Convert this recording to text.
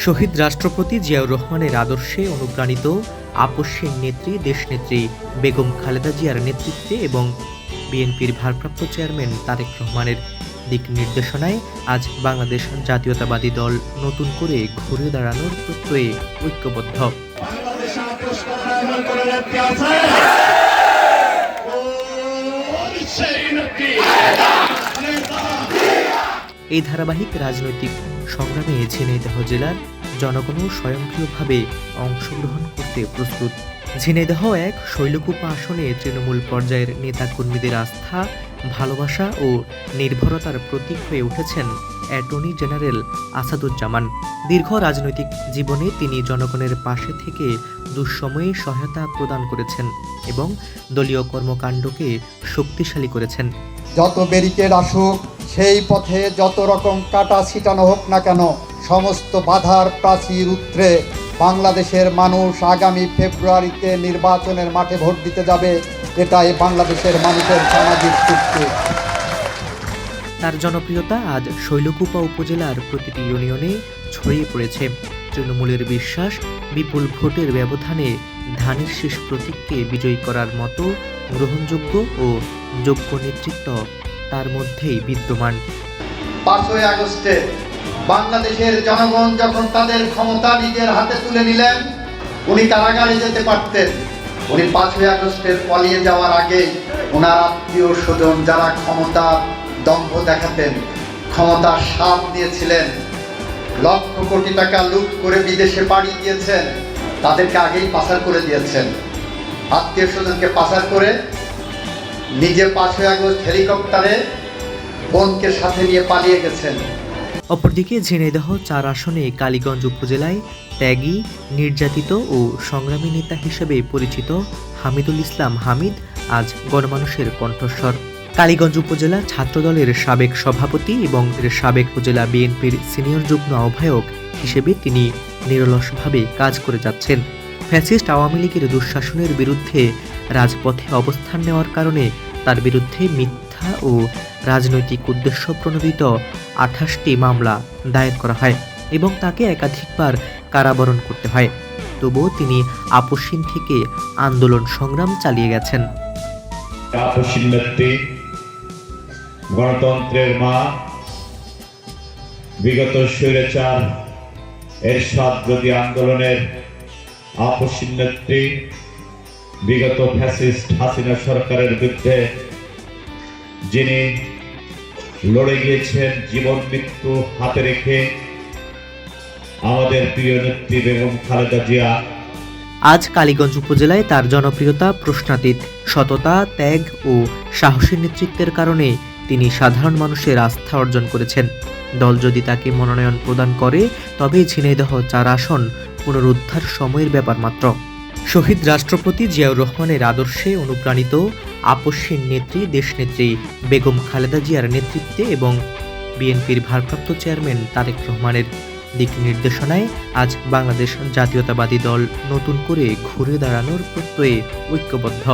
শহীদ রাষ্ট্রপতি জিয়াউর রহমানের আদর্শে অনুপ্রাণিত আপসহীন নেত্রী দেশনেত্রী বেগম খালেদা জিয়ার নেতৃত্বে এবং বিএনপির ভারপ্রাপ্ত চেয়ারম্যান তারেক রহমানের দিক নির্দেশনায় আজ বাংলাদেশ জাতীয়তাবাদী দল নতুন করে ঘুরে দাঁড়ানোর প্রত্যয়ে ঐক্যবদ্ধ। এই ধারাবাহিক রাজনৈতিক সংগ্রামে ঝিনাইদহ জেলার জনগণও স্বয়ংক্রিয়ভাবে অংশগ্রহণ করতে প্রস্তুত। ঝিনাইদহ এক শৈলকুপা আসনে তৃণমূল পর্যায়ের নেতাকর্মীদের আস্থা, ভালোবাসা ও নির্ভরতার প্রতীক হয়ে উঠেছেন অ্যাটর্নি জেনারেল আসাদুজ্জামান। দীর্ঘ রাজনৈতিক জীবনে তিনি জনগণের পাশে থেকে দুঃসময়ে সহায়তা প্রদান করেছেন এবং দলীয় কর্মকাণ্ডকে শক্তিশালী করেছেন। যত ব্যারিকেড আসুক, সেই পথে যত রকম কাটা ছিটানো হোক না কেন, সমস্ত বাধার প্রাচীর উত্তরে বাংলাদেশের মানুষ আগামী ফেব্রুয়ারিতে নির্বাচনের মাঠে ভোট দিতে যাবে। এটাই বাংলাদেশের মানুষের সামাজিক চুক্তি। তার জনপ্রিয়তা আজ শৈলকুপা উপজেলার প্রতিটি ইউনিয়নে ছড়িয়ে পড়েছে। তৃণমূলের বিশ্বাস, বিপুল ভোটের ব্যবধানে ধানের শীষ প্রতীককে বিজয়ী করার মতো গ্রহণযোগ্য ও যোগ্য নেতৃত্ব তার মধ্যেই বিদ্যমান। 5ই আগস্টে বাংলাদেশের জনগণ যখন তাদের ক্ষমতা নিজের হাতে তুলে নিলেন, উনি কারাগারে যেতে পারতেন। উনি 5ই আগস্টের পালিয়ে যাওয়ার আগে ওনার আত্মীয় স্বজন যারা ক্ষমতার দম্ভ দেখাতেন, ক্ষমতার স্বাদ নিয়েছিলেন, লক্ষ কোটি টাকা লুট করে বিদেশে পাড়ি দিয়েছেন, তাদেরকে আগেই পাচার করে দিয়েছেন। আত্মীয় স্বজনকে পাচার করে নিজে 5ই আগস্ট হেলিকপ্টারে বোনকে সাথে নিয়ে পালিয়ে গেছেন। অপরদিকে ঝিনাইদহ 4 আসনে কালীগঞ্জ উপজেলায় ত্যাগী, নির্যাতিত ও সংগ্রামী নেতা হিসেবে পরিচিত হামিদুল ইসলাম হামিদ আজ গণমানুষের কণ্ঠস্বর। কালীগঞ্জ উপজেলা ছাত্রদলের সাবেক সভাপতি এবং সাবেক উপজেলা বিএনপির সিনিয়র যুগ্ম আহ্বায়ক হিসেবে তিনি নিরলসভাবে কাজ করে যাচ্ছেন। ফ্যাসিস্ট আওয়ামী লীগের দুঃশাসনের বিরুদ্ধে রাজপথে অবস্থান নেওয়ার কারণে তার বিরুদ্ধে মিথ্যা ও রাজনৈতিক উদ্দেশ্য প্রণোদিত 28টি মামলা দায়ের করা হয় এবং তাকে একাধিকবার কারাবরণ করতে হয়। তবুও তিনি আপসহীন থেকে আন্দোলন সংগ্রাম চালিয়ে গেছেন। আপসহীন নেত্রী, গণতন্ত্রের মা, বিগত স্বৈরাচার এরশাদ বিরোধী আন্দোলনের আপসহীন নেত্রী, বিগত ফ্যাসিস্ট হাসিনা সরকারের বিরুদ্ধে যিনি লড়ে গিয়েছেন জীবন মৃত্যু হাতে রেখে, আমাদের প্রিয় নেত্রী বেগম খালেদা জিয়া। আজ কালীগঞ্জ উপজেলায় তার জনপ্রিয়তা প্রশ্নাতীত। সততা, ত্যাগ ও সাহসী নেতৃত্বের কারণে তিনি সাধারণ মানুষের আস্থা অর্জন করেছেন। দল যদি তাকে মনোনয়ন প্রদান করে তবে ঝিনাইদহ 4 আসন পুনরুদ্ধার সময়ের ব্যাপার মাত্র। শহীদ রাষ্ট্রপতি জিয়াউর রহমানের আদর্শে অনুপ্রাণিত আপসহীন নেত্রী দেশনেত্রী বেগম খালেদা জিয়ার নেতৃত্বে এবং বিএনপির ভারপ্রাপ্ত চেয়ারম্যান তারেক রহমানের দিক নির্দেশনায় আজ বাংলাদেশ জাতীয়তাবাদী দল নতুন করে ঘুরে দাঁড়ানোর প্রত্যয়ে ঐক্যবদ্ধ।